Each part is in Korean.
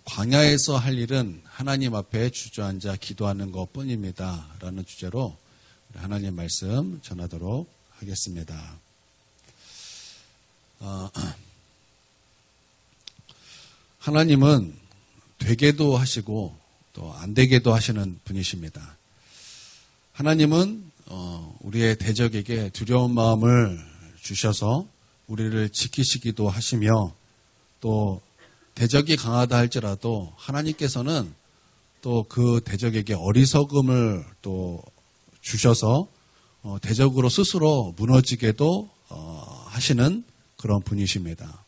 광야에서 할 일은 하나님 앞에 주저앉아 기도하는 것뿐입니다. 라는 주제로 하나님 말씀 전하도록 하겠습니다. 하나님은 되게도 하시고 또 안 되게도 하시는 분이십니다. 하나님은 우리의 대적에게 두려운 마음을 주셔서 우리를 지키시기도 하시며 또 대적이 강하다 할지라도 하나님께서는 또 그 대적에게 어리석음을 또 주셔서 대적으로 스스로 무너지게도 하시는 그런 분이십니다.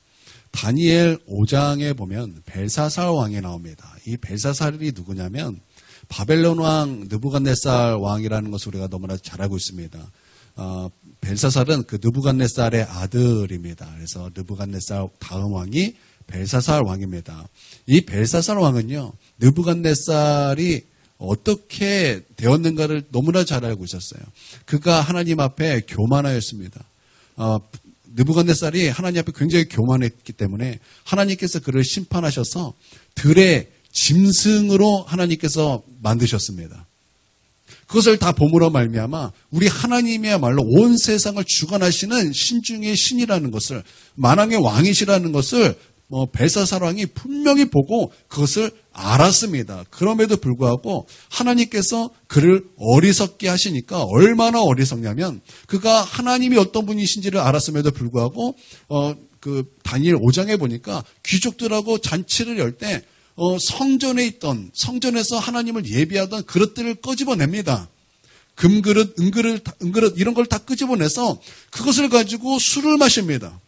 다니엘 5장에 보면 벨사살 왕이 나옵니다. 이 벨사살이 누구냐면 바벨론 왕 느부갓네살 왕이라는 것을 우리가 너무나 잘 알고 있습니다. 벨사살은 그 느부갓네살의 아들입니다. 그래서 느부갓네살 다음 왕이 벨사살 왕입니다. 이 벨사살 왕은요, 느부갓네살이 어떻게 되었는가를 너무나 잘 알고 있었어요. 그가 하나님 앞에 교만하였습니다. 느부갓네살이 하나님 앞에 굉장히 교만했기 때문에 하나님께서 그를 심판하셔서 들의 짐승으로 하나님께서 만드셨습니다. 그것을 다 보므로 말미암아 우리 하나님이야말로 온 세상을 주관하시는 신중의 신이라는 것을, 만왕의 왕이시라는 것을 벨사살 왕이 분명히 보고 그것을 알았습니다. 그럼에도 불구하고 하나님께서 그를 어리석게 하시니까 얼마나 어리석냐면 그가 하나님이 어떤 분이신지를 알았음에도 불구하고 그 다니엘 5장에 보니까 귀족들하고 잔치를 열 때 성전에서 하나님을 예비하던 그릇들을 끄집어냅니다. 금그릇, 은그릇 이런 걸 다 끄집어내서 그것을 가지고 술을 마십니다.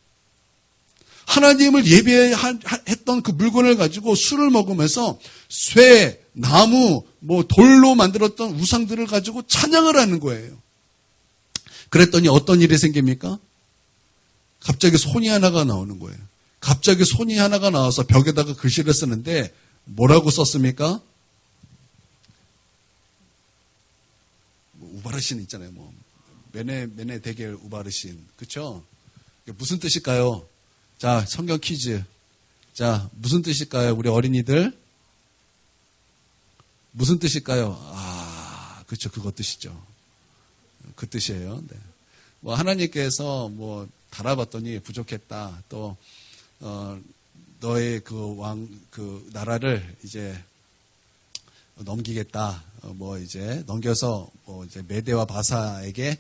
하나님을 예배했던 그 물건을 가지고 술을 먹으면서 쇠, 나무, 돌로 만들었던 우상들을 가지고 찬양을 하는 거예요. 그랬더니 어떤 일이 생깁니까? 갑자기 손이 하나가 나오는 거예요. 갑자기 손이 하나가 나와서 벽에다가 글씨를 쓰는데 뭐라고 썼습니까? 우바르신 있잖아요. 메네 데겔 우바르신. 그렇죠? 무슨 뜻일까요? 자, 성경 퀴즈. 자, 무슨 뜻일까요? 우리 어린이들. 무슨 뜻일까요? 그렇죠. 그거 뜻이죠. 그 뜻이에요. 네. 하나님께서 달아봤더니 부족했다. 또, 너의 그 나라를 이제 넘기겠다. 이제 넘겨서 이제 메대와 바사에게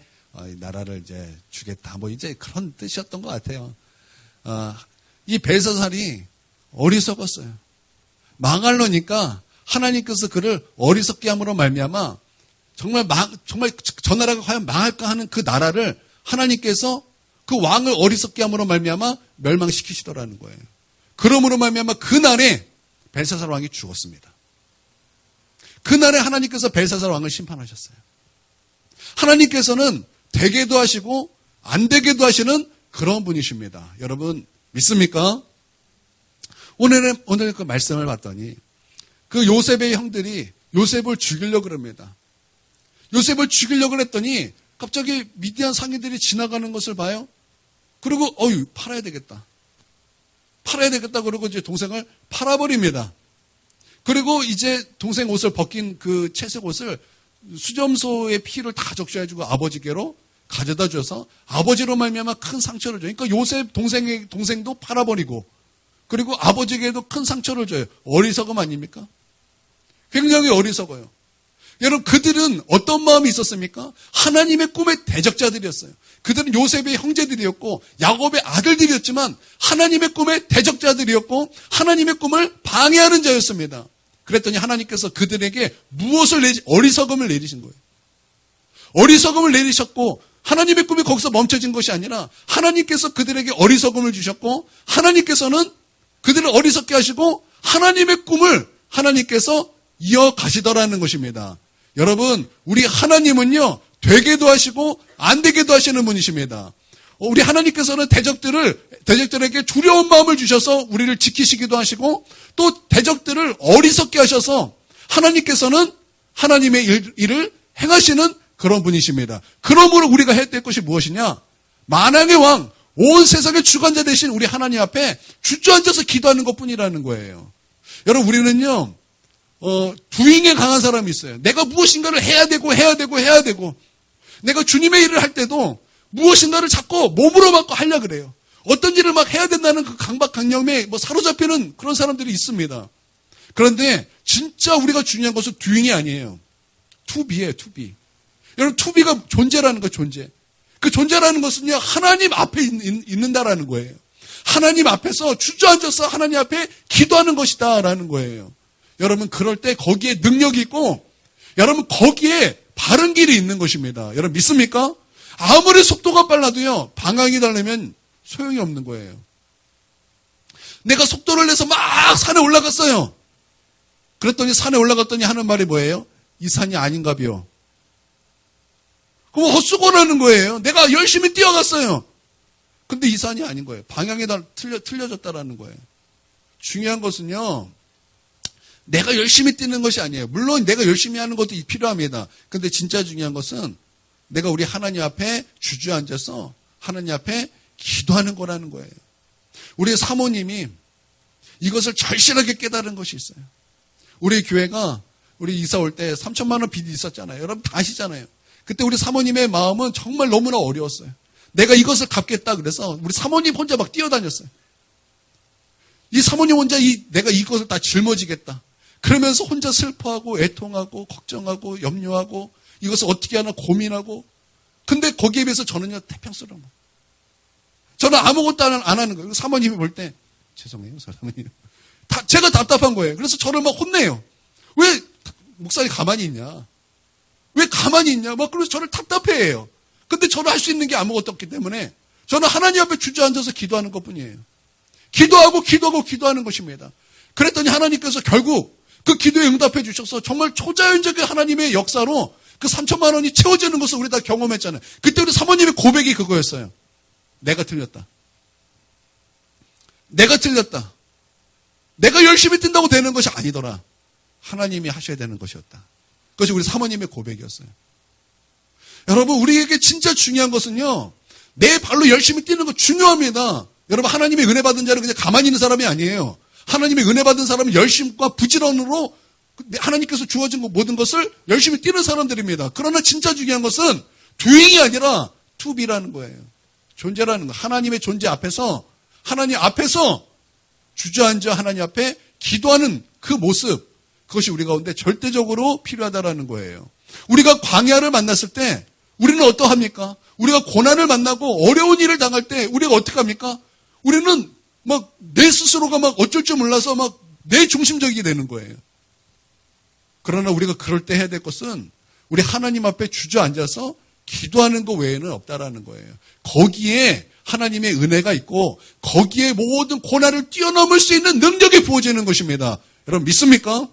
나라를 이제 주겠다. 이제 그런 뜻이었던 것 같아요. 이 벨사살이 어리석었어요. 망할러니까 하나님께서 그를 어리석게 함으로 말미암아 정말 저 나라가 과연 망할까 하는 그 나라를 하나님께서 그 왕을 어리석게 함으로 말미암아 멸망시키시더라는 거예요. 그러므로 말미암아 그날에 벨사살 왕이 죽었습니다. 그날에 하나님께서 벨사살 왕을 심판하셨어요. 하나님께서는 되게도 하시고 안 되게도 하시는 그런 분이십니다. 여러분 믿습니까? 오늘 그 말씀을 봤더니 그 요셉의 형들이 요셉을 죽이려고 그럽니다. 요셉을 죽이려고 했더니 갑자기 미디안 상인들이 지나가는 것을 봐요. 그리고 팔아야 되겠다. 그러고 이제 동생을 팔아버립니다. 그리고 이제 동생 옷을 벗긴 그 채색 옷을 수점소의 피를 다 적셔가지고 아버지께로 가져다 줘서 아버지로 말미암아 큰 상처를 줘요. 그러니까 요셉 동생도 팔아버리고 그리고 아버지에게도 큰 상처를 줘요. 어리석음 아닙니까? 굉장히 어리석어요. 여러분 그들은 어떤 마음이 있었습니까? 하나님의 꿈의 대적자들이었어요. 그들은 요셉의 형제들이었고 야곱의 아들들이었지만 하나님의 꿈의 대적자들이었고 하나님의 꿈을 방해하는 자였습니다. 그랬더니 하나님께서 그들에게 어리석음을 내리신 거예요. 어리석음을 내리셨고 하나님의 꿈이 거기서 멈춰진 것이 아니라 하나님께서 그들에게 어리석음을 주셨고 하나님께서는 그들을 어리석게 하시고 하나님의 꿈을 하나님께서 이어가시더라는 것입니다. 여러분 우리 하나님은요 되게도 하시고 안 되게도 하시는 분이십니다. 우리 하나님께서는 대적들에게 두려운 마음을 주셔서 우리를 지키시기도 하시고 또 대적들을 어리석게 하셔서 하나님께서는 하나님의 일을 행하시는 그런 분이십니다. 그러므로 우리가 해야 될 것이 무엇이냐? 만왕의 왕, 온 세상의 주관자 되신 우리 하나님 앞에 주저앉아서 기도하는 것뿐이라는 거예요. 여러분, 우리는요, 두잉에 강한 사람이 있어요. 내가 무엇인가를 해야 되고. 내가 주님의 일을 할 때도 무엇인가를 자꾸 몸으로 막 하려고 그래요. 어떤 일을 막 해야 된다는 그 강박관념에 사로잡히는 그런 사람들이 있습니다. 그런데 진짜 우리가 중요한 것은 doing이 아니에요. to be예요, to be. 여러분, to be가 존재라는 거예요, 존재. 그 존재라는 것은요, 하나님 앞에 있는다라는 거예요. 하나님 앞에서 주저앉아서 하나님 앞에 기도하는 것이다라는 거예요. 여러분, 그럴 때 거기에 능력이 있고, 여러분, 거기에 바른 길이 있는 것입니다. 여러분, 믿습니까? 아무리 속도가 빨라도요, 방향이 다르면 소용이 없는 거예요. 내가 속도를 내서 막 산에 올라갔어요. 그랬더니 산에 올라갔더니 하는 말이 뭐예요? 이 산이 아닌가비요. 그럼 헛수고라는 거예요. 내가 열심히 뛰어갔어요. 근데 이 산이 아닌 거예요. 방향이 다 틀려졌다라는 거예요. 중요한 것은요, 내가 열심히 뛰는 것이 아니에요. 물론 내가 열심히 하는 것도 필요합니다. 근데 진짜 중요한 것은 내가 우리 하나님 앞에 주저앉아서 하나님 앞에 기도하는 거라는 거예요. 우리 사모님이 이것을 절실하게 깨달은 것이 있어요. 우리 교회가 우리 이사 올 때 3천만 원 빚이 있었잖아요. 여러분 다 아시잖아요. 그때 우리 사모님의 마음은 정말 너무나 어려웠어요. 내가 이것을 갚겠다 그래서 우리 사모님 혼자 막 뛰어다녔어요. 이 사모님 혼자 내가 이것을 다 짊어지겠다. 그러면서 혼자 슬퍼하고 애통하고 걱정하고 염려하고 이것을 어떻게 하나 고민하고. 근데 거기에 비해서 저는요, 태평스러운 거예요. 저는 아무것도 안 하는 거예요. 사모님이 볼 때 죄송해요, 사모님. 제가 답답한 거예요. 그래서 저를 막 혼내요. 왜 목사님 가만히 있냐? 왜 가만히 있냐? 막 그래서 저를 답답해해요. 근데 저는 할 수 있는 게 아무것도 없기 때문에 저는 하나님 앞에 주저앉아서 기도하는 것뿐이에요. 기도하는 것입니다. 그랬더니 하나님께서 결국 그 기도에 응답해 주셔서 정말 초자연적인 하나님의 역사로 그 3천만 원이 채워지는 것을 우리 다 경험했잖아요. 그때 우리 사모님의 고백이 그거였어요. 내가 틀렸다. 내가 열심히 뛴다고 되는 것이 아니더라. 하나님이 하셔야 되는 것이었다. 그것이 우리 사모님의 고백이었어요. 여러분, 우리에게 진짜 중요한 것은요, 내 발로 열심히 뛰는 거 중요합니다. 여러분, 하나님의 은혜 받은 자는 그냥 가만히 있는 사람이 아니에요. 하나님의 은혜 받은 사람은 열심과 부지런으로 하나님께서 주어진 모든 것을 열심히 뛰는 사람들입니다. 그러나 진짜 중요한 것은 doing이 아니라 to be라는 거예요. 존재라는 거. 하나님의 존재 앞에서, 하나님 앞에서 주저앉아 하나님 앞에 기도하는 그 모습, 그것이 우리 가운데 절대적으로 필요하다라는 거예요. 우리가 광야를 만났을 때 우리는 어떠합니까? 우리가 고난을 만나고 어려운 일을 당할 때 우리가 어떻게 합니까? 우리는 막 내 스스로가 막 어쩔 줄 몰라서 막 내 중심적이 되는 거예요. 그러나 우리가 그럴 때 해야 될 것은 우리 하나님 앞에 주저앉아서 기도하는 것 외에는 없다라는 거예요. 거기에 하나님의 은혜가 있고 거기에 모든 고난을 뛰어넘을 수 있는 능력이 부어지는 것입니다. 여러분 믿습니까?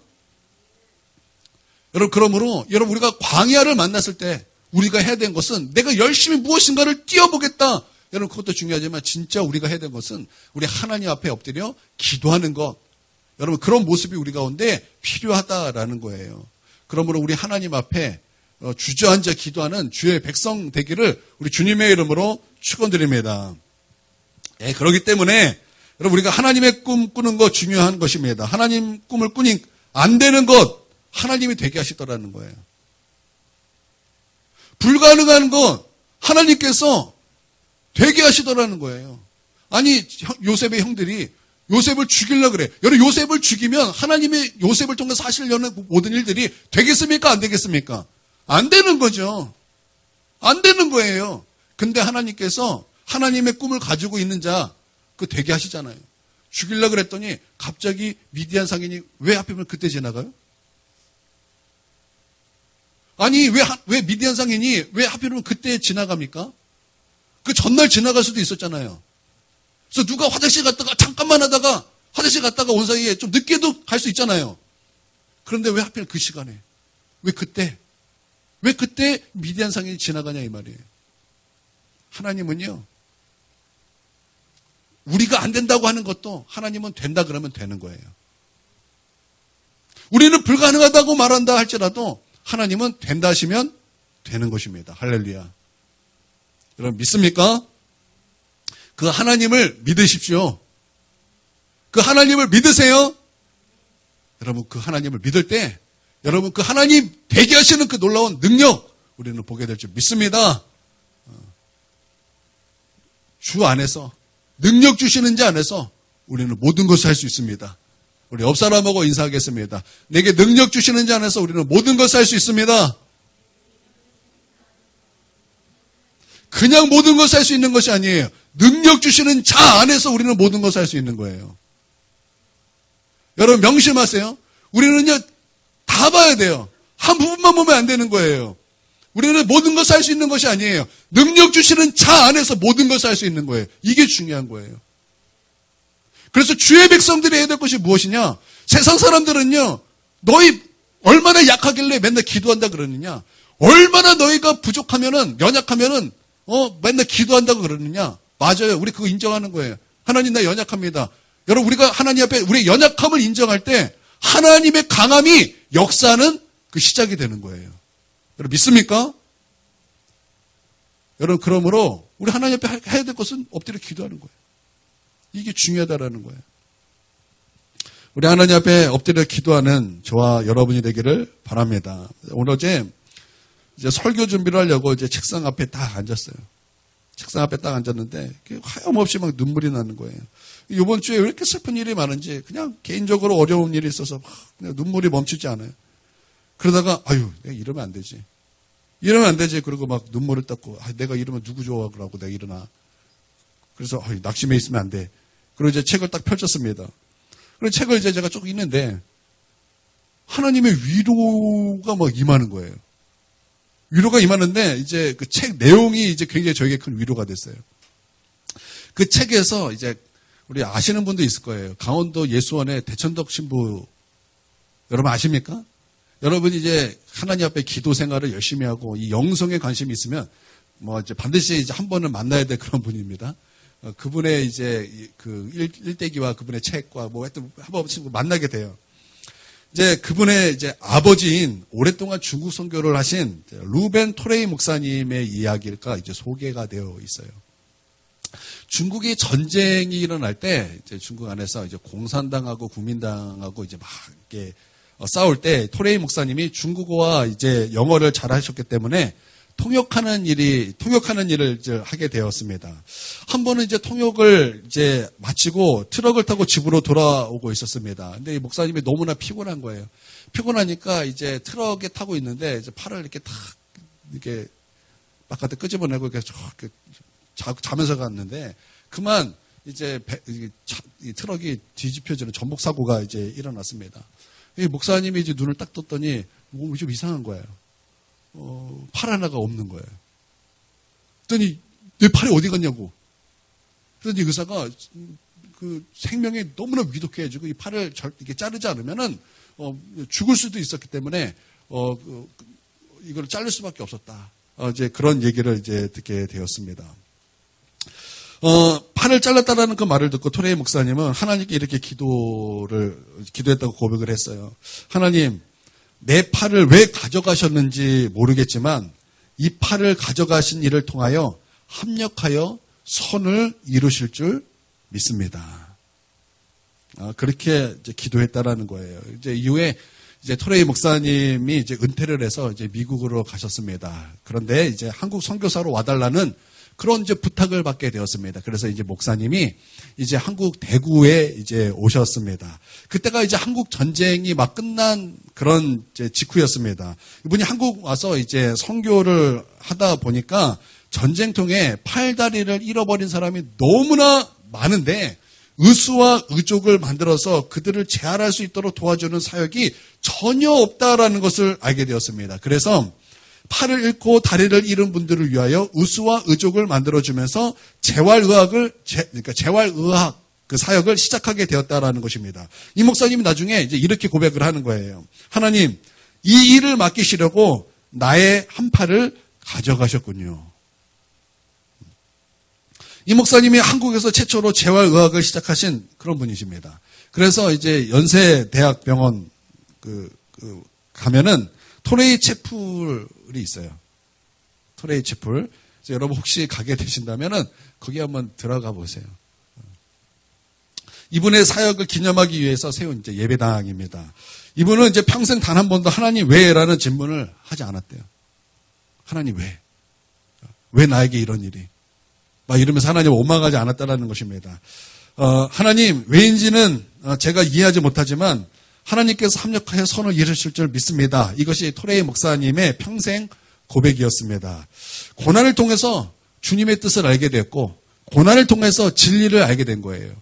여러분 그러므로 여러분 우리가 광야를 만났을 때 우리가 해야 되는 것은 내가 열심히 무엇인가를 뛰어보겠다. 여러분 그것도 중요하지만 진짜 우리가 해야 되는 것은 우리 하나님 앞에 엎드려 기도하는 것. 여러분 그런 모습이 우리 가운데 필요하다라는 거예요. 그러므로 우리 하나님 앞에 주저앉아 기도하는 주의 백성 되기를 우리 주님의 이름으로 축원드립니다. 예, 그렇기 때문에 여러분 우리가 하나님의 꿈 꾸는 거 중요한 것입니다. 하나님 꿈을 꾸니 안 되는 것 하나님이 되게 하시더라는 거예요. 불가능한 것 하나님께서 되게 하시더라는 거예요. 아니 요셉의 형들이 요셉을 죽이려고 그래. 여러분 요셉을 죽이면 하나님이 요셉을 통해서 하시려는 모든 일들이 되겠습니까? 안 되겠습니까? 안 되는 거죠. 안 되는 거예요. 근데 하나님께서 하나님의 꿈을 가지고 있는 자 그 되게 하시잖아요. 죽이려고 그랬더니 갑자기 미디안 상인이 왜 하필이면 그때 지나가요? 아니 왜 미디안 상인이 왜 하필이면 그때 지나갑니까? 그 전날 지나갈 수도 있었잖아요. 그래서 누가 화장실 갔다가 잠깐만 하다가 화장실 갔다가 온 사이에 좀 늦게도 갈 수 있잖아요. 그런데 왜 하필 그 시간에 왜 그때 미디안 상인이 지나가냐 이 말이에요. 하나님은요 우리가 안 된다고 하는 것도 하나님은 된다 그러면 되는 거예요. 우리는 불가능하다고 말한다 할지라도 하나님은 된다 하시면 되는 것입니다. 할렐루야. 여러분 믿습니까? 그 하나님을 믿으십시오. 그 하나님을 믿으세요? 여러분 그 하나님을 믿을 때 여러분 그 하나님 되게 하시는 그 놀라운 능력 우리는 보게 될 줄 믿습니다. 주 안에서 능력 주시는 자 안에서 우리는 모든 것을 할 수 있습니다. 우리 옆 사람하고 인사하겠습니다. 내게 능력 주시는 자 안에서 우리는 모든 것을 할 수 있습니다. 그냥 모든 것을 할 수 있는 것이 아니에요. 능력 주시는 자 안에서 우리는 모든 것을 할 수 있는 거예요. 여러분 명심하세요. 우리는요 다 봐야 돼요. 한 부분만 보면 안 되는 거예요. 우리는 모든 것을 할 수 있는 것이 아니에요. 능력 주시는 자 안에서 모든 것을 할 수 있는 거예요. 이게 중요한 거예요. 그래서 주의 백성들이 해야 될 것이 무엇이냐? 세상 사람들은요, 너희 얼마나 약하길래 맨날 기도한다 그러느냐? 얼마나 너희가 부족하면은, 연약하면은, 맨날 기도한다고 그러느냐? 맞아요. 우리 그거 인정하는 거예요. 하나님 나 연약합니다. 여러분 우리가 하나님 앞에 우리의 연약함을 인정할 때 하나님의 강함이 역사는 그 시작이 되는 거예요. 여러분 믿습니까? 여러분 그러므로 우리 하나님 앞에 해야 될 것은 엎드려 기도하는 거예요. 이게 중요하다라는 거예요. 우리 하나님 앞에 엎드려 기도하는 저와 여러분이 되기를 바랍니다. 오늘 어제 이제 설교 준비를 하려고 이제 책상 앞에 딱 앉았어요. 책상 앞에 딱 앉았는데 하염없이 막 눈물이 나는 거예요. 이번 주에 왜 이렇게 슬픈 일이 많은지 그냥 개인적으로 어려운 일이 있어서 그냥 눈물이 멈추지 않아요. 그러다가 아유 내가 이러면 안 되지. 이러면 안 되지. 그리고 막 눈물을 닦고 내가 이러면 누구 좋아 그러고 내가 일어나. 그래서 낙심해 있으면 안 돼. 그리고 이제 책을 딱 펼쳤습니다. 그리고 책을 이제 제가 쭉 읽는데 하나님의 위로가 막 임하는 거예요. 위로가 임하는데 이제 그 책 내용이 이제 굉장히 저에게 큰 위로가 됐어요. 그 책에서 이제 우리 아시는 분도 있을 거예요. 강원도 예수원의 대천덕 신부 여러분 아십니까? 여러분이 이제 하나님 앞에 기도 생활을 열심히 하고 이 영성에 관심이 있으면 뭐 이제 반드시 이제 한 번은 만나야 될 그런 분입니다. 그분의 이제 그 일대기와 그분의 책과 뭐 하여튼 한 번씩 만나게 돼요. 이제 그분의 이제 아버지인 오랫동안 중국 선교를 하신 루벤 토레이 목사님의 이야기가 이제 소개가 되어 있어요. 중국이 전쟁이 일어날 때 이제 중국 안에서 이제 공산당하고 국민당하고 이제 막 이렇게 싸울 때 토레이 목사님이 중국어와 이제 영어를 잘 하셨기 때문에 통역하는 일을 이제 하게 되었습니다. 한 번은 이제 통역을 이제 마치고 트럭을 타고 집으로 돌아오고 있었습니다. 근데 이 목사님이 너무나 피곤한 거예요. 피곤하니까 이제 트럭에 타고 있는데 이제 팔을 이렇게 탁 이렇게 바깥에 끄집어내고 이렇게 자면서 갔는데 그만 이제 이 트럭이 뒤집혀지는 전복 사고가 이제 일어났습니다. 이 목사님이 이제 눈을 딱 떴더니 몸이 좀 이상한 거예요. 팔 하나가 없는 거예요. 그랬더니 내 팔이 어디 갔냐고. 그랬더니 의사가 그 생명에 너무나 위독해지고 이 팔을 이렇게 자르지 않으면은 죽을 수도 있었기 때문에 이걸 자를 수밖에 없었다. 이제 그런 얘기를 이제 듣게 되었습니다. 팔을 잘랐다라는 그 말을 듣고 토레이 목사님은 하나님께 이렇게 기도했다고 고백을 했어요. 하나님, 내 팔을 왜 가져가셨는지 모르겠지만 이 팔을 가져가신 일을 통하여 합력하여 선을 이루실 줄 믿습니다. 그렇게 이제 기도했다라는 거예요. 이제 이후에 이제 토레이 목사님이 이제 은퇴를 해서 이제 미국으로 가셨습니다. 그런데 이제 한국 선교사로 와달라는 그런 이제 부탁을 받게 되었습니다. 그래서 이제 목사님이 이제 한국 대구에 이제 오셨습니다. 그때가 이제 한국 전쟁이 막 끝난 그런 이제 직후였습니다. 이분이 한국 와서 이제 선교를 하다 보니까 전쟁통에 팔다리를 잃어버린 사람이 너무나 많은데 의수와 의족을 만들어서 그들을 재활할 수 있도록 도와주는 사역이 전혀 없다라는 것을 알게 되었습니다. 그래서 팔을 잃고 다리를 잃은 분들을 위하여 의수와 의족을 만들어주면서 재활의학 그 사역을 시작하게 되었다라는 것입니다. 이 목사님이 나중에 이제 이렇게 고백을 하는 거예요. 하나님, 이 일을 맡기시려고 나의 한 팔을 가져가셨군요. 이 목사님이 한국에서 최초로 재활의학을 시작하신 그런 분이십니다. 그래서 이제 연세대학병원 가면은 토레이 채플이 있어요. 토레이 채플. 여러분 혹시 가게 되신다면은 거기 한번 들어가 보세요. 이분의 사역을 기념하기 위해서 세운 이제 예배당입니다. 이분은 이제 평생 단 한 번도 하나님 왜라는 질문을 하지 않았대요. 하나님 왜? 왜 나에게 이런 일이? 막 이러면서 하나님을 원망하지 않았다라는 것입니다. 하나님 왜인지는 제가 이해하지 못하지만 하나님께서 합력하여 선을 이루실 줄 믿습니다. 이것이 토레이 목사님의 평생 고백이었습니다. 고난을 통해서 주님의 뜻을 알게 됐고 고난을 통해서 진리를 알게 된 거예요.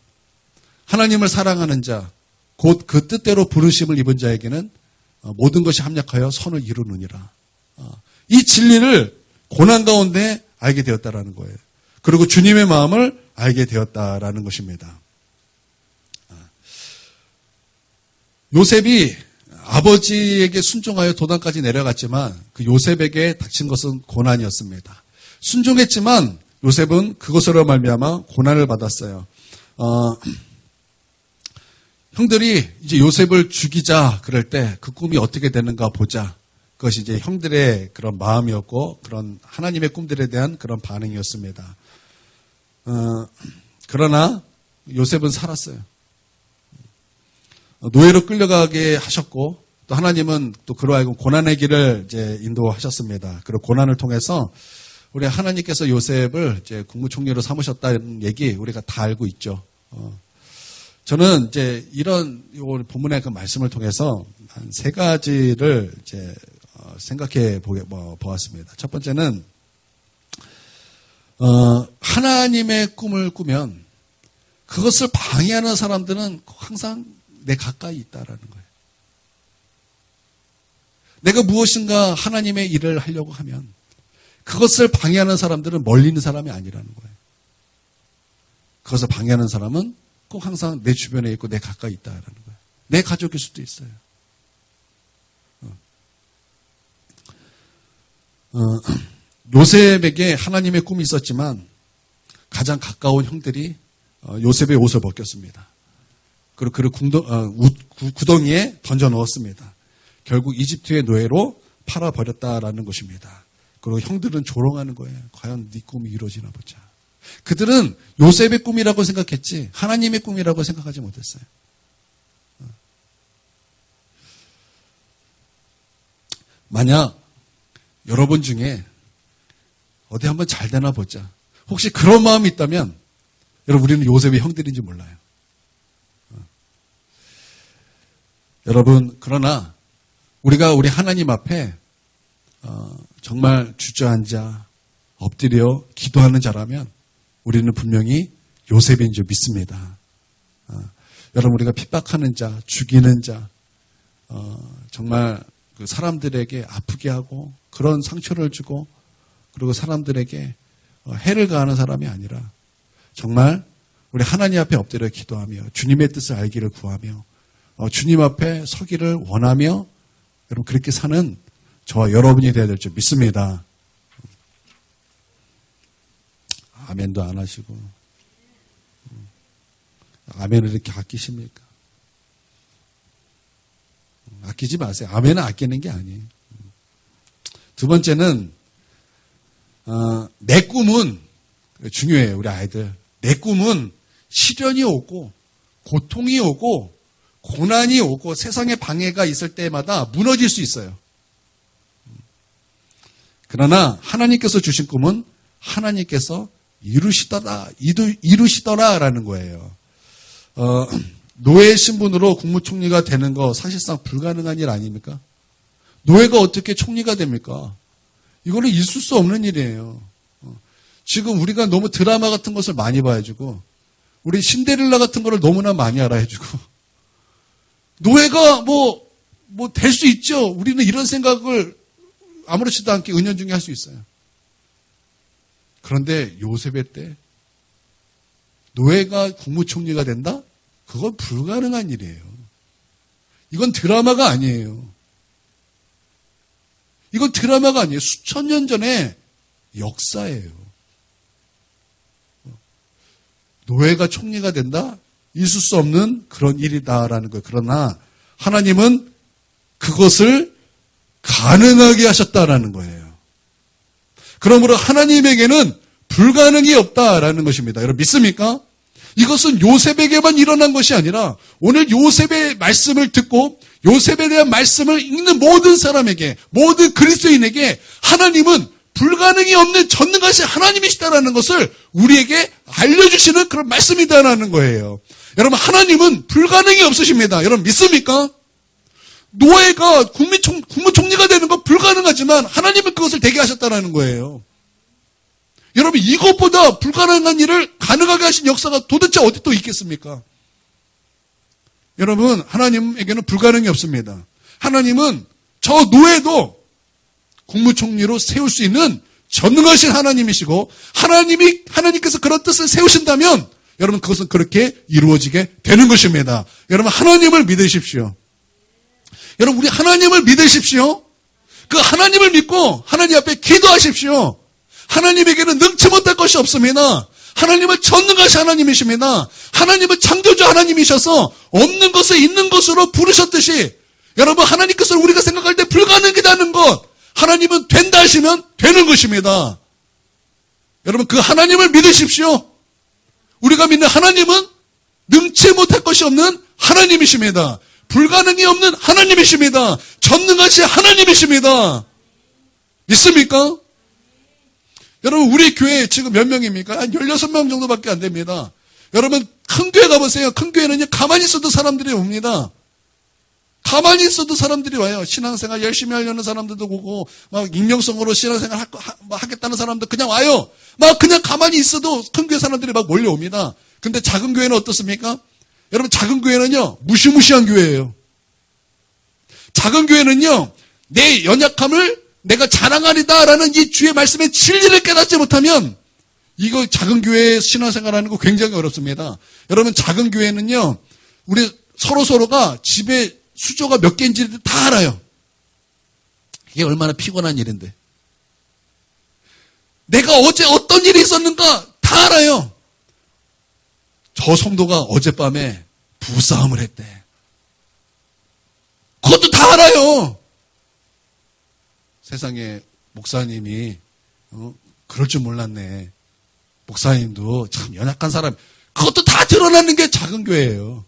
하나님을 사랑하는 자, 곧 그 뜻대로 부르심을 입은 자에게는 모든 것이 합력하여 선을 이루느니라. 이 진리를 고난 가운데 알게 되었다라는 거예요. 그리고 주님의 마음을 알게 되었다라는 것입니다. 요셉이 아버지에게 순종하여 도단까지 내려갔지만 그 요셉에게 닥친 것은 고난이었습니다. 순종했지만 요셉은 그것으로 말미암아 고난을 받았어요. 형들이 이제 요셉을 죽이자 그럴 때 그 꿈이 어떻게 되는가 보자. 그것이 이제 형들의 그런 마음이었고 그런 하나님의 꿈들에 대한 그런 반응이었습니다. 그러나 요셉은 살았어요. 노예로 끌려가게 하셨고 또 하나님은 또 그로 하여금 고난의 길을 이제 인도하셨습니다. 그리고 고난을 통해서 우리 하나님께서 요셉을 이제 국무총리로 삼으셨다는 얘기 우리가 다 알고 있죠. 저는 이제 이런 본문의 그 말씀을 통해서 한 세 가지를 이제 생각해 보았습니다. 첫 번째는 하나님의 꿈을 꾸면 그것을 방해하는 사람들은 항상 내 가까이 있다라는 거예요. 내가 무엇인가 하나님의 일을 하려고 하면 그것을 방해하는 사람들은 멀리 있는 사람이 아니라는 거예요. 그것을 방해하는 사람은 꼭 항상 내 주변에 있고 내 가까이 있다라는 거예요. 내 가족일 수도 있어요. 요셉에게 하나님의 꿈이 있었지만 가장 가까운 형들이 요셉의 옷을 벗겼습니다. 그리고 그를 구덩이에 던져 넣었습니다. 결국 이집트의 노예로 팔아버렸다라는 것입니다. 그리고 형들은 조롱하는 거예요. 과연 네 꿈이 이루어지나 보자. 그들은 요셉의 꿈이라고 생각했지 하나님의 꿈이라고 생각하지 못했어요. 만약 여러분 중에 어디 한번 잘 되나 보자. 혹시 그런 마음이 있다면 여러분 우리는 요셉의 형들인지 몰라요. 여러분 그러나 우리가 우리 하나님 앞에 정말 주저앉아 엎드려 기도하는 자라면 우리는 분명히 요셉인 줄 믿습니다. 여러분 우리가 핍박하는 자, 죽이는 자, 정말 그 사람들에게 아프게 하고 그런 상처를 주고 그리고 사람들에게 해를 가하는 사람이 아니라 정말 우리 하나님 앞에 엎드려 기도하며 주님의 뜻을 알기를 구하며 주님 앞에 서기를 원하며 여러분 그렇게 사는 저와 여러분이 되어야 될 줄 믿습니다. 아멘도 안 하시고 아멘을 이렇게 아끼십니까? 아끼지 마세요. 아멘은 아끼는 게 아니에요. 두 번째는 내 꿈은 중요해요. 우리 아이들. 내 꿈은 시련이 오고 고통이 오고 고난이 오고 세상에 방해가 있을 때마다 무너질 수 있어요. 그러나 하나님께서 주신 꿈은 하나님께서 이루시더라라는 거예요. 노예 신분으로 국무총리가 되는 거 사실상 불가능한 일 아닙니까? 노예가 어떻게 총리가 됩니까? 이거는 있을 수 없는 일이에요. 지금 우리가 너무 드라마 같은 것을 많이 봐가지고 우리 신데렐라 같은 거를 너무나 많이 알아야지고 노예가 뭐 될 수 있죠. 우리는 이런 생각을 아무렇지도 않게 은연중에 할 수 있어요. 그런데 요셉의 때 노예가 국무총리가 된다? 그건 불가능한 일이에요. 이건 드라마가 아니에요. 이건 드라마가 아니에요. 수천 년 전의 역사예요. 노예가 총리가 된다? 있을 수 없는 그런 일이다라는 거예요. 그러나 하나님은 그것을 가능하게 하셨다라는 거예요. 그러므로 하나님에게는 불가능이 없다라는 것입니다. 여러분 믿습니까? 이것은 요셉에게만 일어난 것이 아니라 오늘 요셉의 말씀을 듣고 요셉에 대한 말씀을 읽는 모든 사람에게, 모든 그리스도인에게 하나님은 불가능이 없는 전능하신 하나님이시다라는 것을 우리에게 알려주시는 그런 말씀이다라는 거예요. 여러분, 하나님은 불가능이 없으십니다. 여러분 믿습니까? 노예가 국무총리가 되는 건 불가능하지만 하나님은 그것을 되게 하셨다라는 거예요. 여러분, 이것보다 불가능한 일을 가능하게 하신 역사가 도대체 어디 또 있겠습니까? 여러분, 하나님에게는 불가능이 없습니다. 하나님은 저 노예도 국무총리로 세울 수 있는 전능하신 하나님이시고, 하나님께서 그런 뜻을 세우신다면 여러분, 그것은 그렇게 이루어지게 되는 것입니다. 여러분, 하나님을 믿으십시오. 여러분, 우리 하나님을 믿으십시오. 그 하나님을 믿고 하나님 앞에 기도하십시오. 하나님에게는 능치 못할 것이 없습니다. 하나님은 전능하신 하나님이십니다. 하나님은 창조주 하나님이셔서 없는 것을 있는 것으로 부르셨듯이 여러분, 하나님께서 우리가 생각할 때 불가능이라는 것, 하나님은 된다 하시면 되는 것입니다. 여러분, 그 하나님을 믿으십시오. 우리가 믿는 하나님은 능치 못할 것이 없는 하나님이십니다. 불가능이 없는 하나님이십니다. 전능하신 하나님이십니다. 믿습니까? 여러분, 우리 교회 지금 몇 명입니까? 한 16명 정도밖에 안 됩니다. 여러분, 큰 교회 가보세요. 큰 교회는요, 가만히 있어도 사람들이 옵니다. 가만히 있어도 사람들이 와요. 신앙생활 열심히 하려는 사람들도 오고, 막 익명성으로 신앙생활 하겠다는 사람도 그냥 와요. 막 그냥 가만히 있어도 큰 교회 사람들이 막 몰려옵니다. 근데 작은 교회는 어떻습니까? 여러분, 작은 교회는요, 무시무시한 교회예요. 작은 교회는요, 내 연약함을 내가 자랑하리다라는 이 주의 말씀의 진리를 깨닫지 못하면 이거 작은 교회에 신앙생활하는 거 굉장히 어렵습니다. 여러분, 작은 교회는요, 우리 서로가 집에 수조가 몇 개인지 다 알아요. 이게 얼마나 피곤한 일인데. 내가 어제 어떤 일이 있었는가 다 알아요. 저 성도가 어젯밤에 부싸움을 했대. 그것도 다 알아요. 세상에 목사님이 그럴 줄 몰랐네. 목사님도 참 연약한 사람. 그것도 다 드러나는 게 작은 교회예요.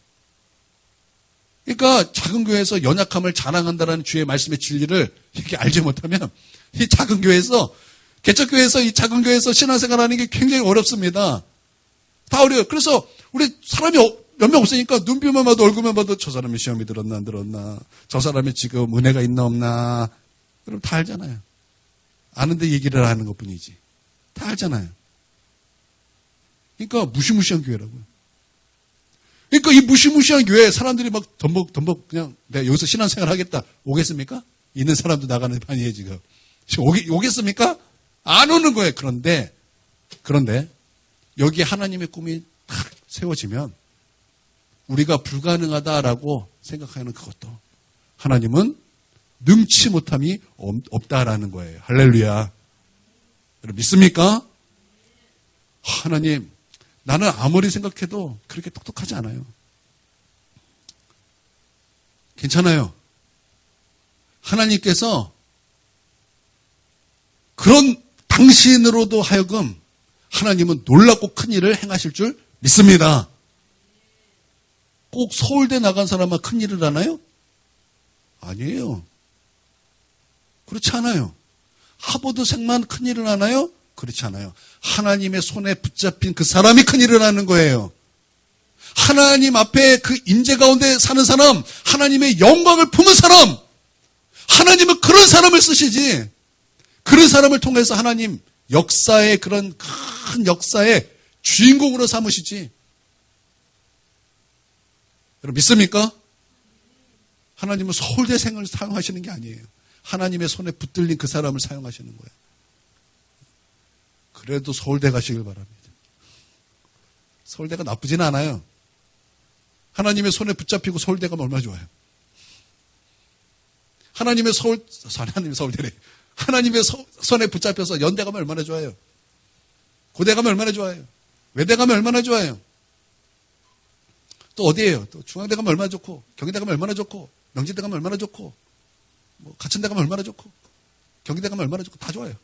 그러니까 작은 교회에서 연약함을 자랑한다는 주의 말씀의 진리를 이렇게 알지 못하면 이 작은 교회에서, 개척교회에서 이 작은 교회에서 신앙생활하는 게 굉장히 어렵습니다. 다 어려워요. 그래서 우리 사람이 몇 명 없으니까 눈빛만 봐도 얼굴만 봐도 저 사람이 시험이 들었나 안 들었나, 저 사람이 지금 은혜가 있나 없나, 여러분 다 알잖아요. 아는데 얘기를 하는 것뿐이지. 다 알잖아요. 그러니까 무시무시한 교회라고요. 그러니까 이 무시무시한 교회에 사람들이 막 덤벅 그냥 내가 여기서 신앙생활 하겠다 오겠습니까? 있는 사람도 나가는 판이에요 지금. 오겠습니까? 안 오는 거예요. 그런데 여기 하나님의 꿈이 탁 세워지면 우리가 불가능하다라고 생각하는 그것도 하나님은 능치 못함이 없다라는 거예요. 할렐루야. 여러분 믿습니까? 하나님, 나는 아무리 생각해도 그렇게 똑똑하지 않아요. 괜찮아요. 하나님께서 그런 당신으로도 하여금 하나님은 놀랍고 큰 일을 행하실 줄 믿습니다. 꼭 서울대 나간 사람만 큰 일을 하나요? 아니에요. 그렇지 않아요. 하버드생만 큰 일을 하나요? 그렇지 않아요. 하나님의 손에 붙잡힌 그 사람이 큰 일을 하는 거예요. 하나님 앞에 그 임재 가운데 사는 사람, 하나님의 영광을 품은 사람, 하나님은 그런 사람을 쓰시지, 그런 사람을 통해서 하나님 역사의 그런 큰 역사의 주인공으로 삼으시지. 여러분 믿습니까? 하나님은 서울대생을 사용하시는 게 아니에요. 하나님의 손에 붙들린 그 사람을 사용하시는 거예요. 그래도 서울대 가시길 바랍니다. 서울대가 나쁘진 않아요. 하나님의 손에 붙잡히고 서울대 가면 얼마나 좋아요. 하나님의 서울대래. 하나님의 손에 붙잡혀서 연대 가면 얼마나 좋아요. 고대 가면 얼마나 좋아요. 외대 가면 얼마나 좋아요. 또 어디예요? 또 중앙대 가면 얼마나 좋고, 경희대 가면 얼마나 좋고, 명지대 가면 얼마나 좋고, 뭐 가천대 가면 얼마나 좋고, 경희대 가면 얼마나 좋고, 다 좋아요.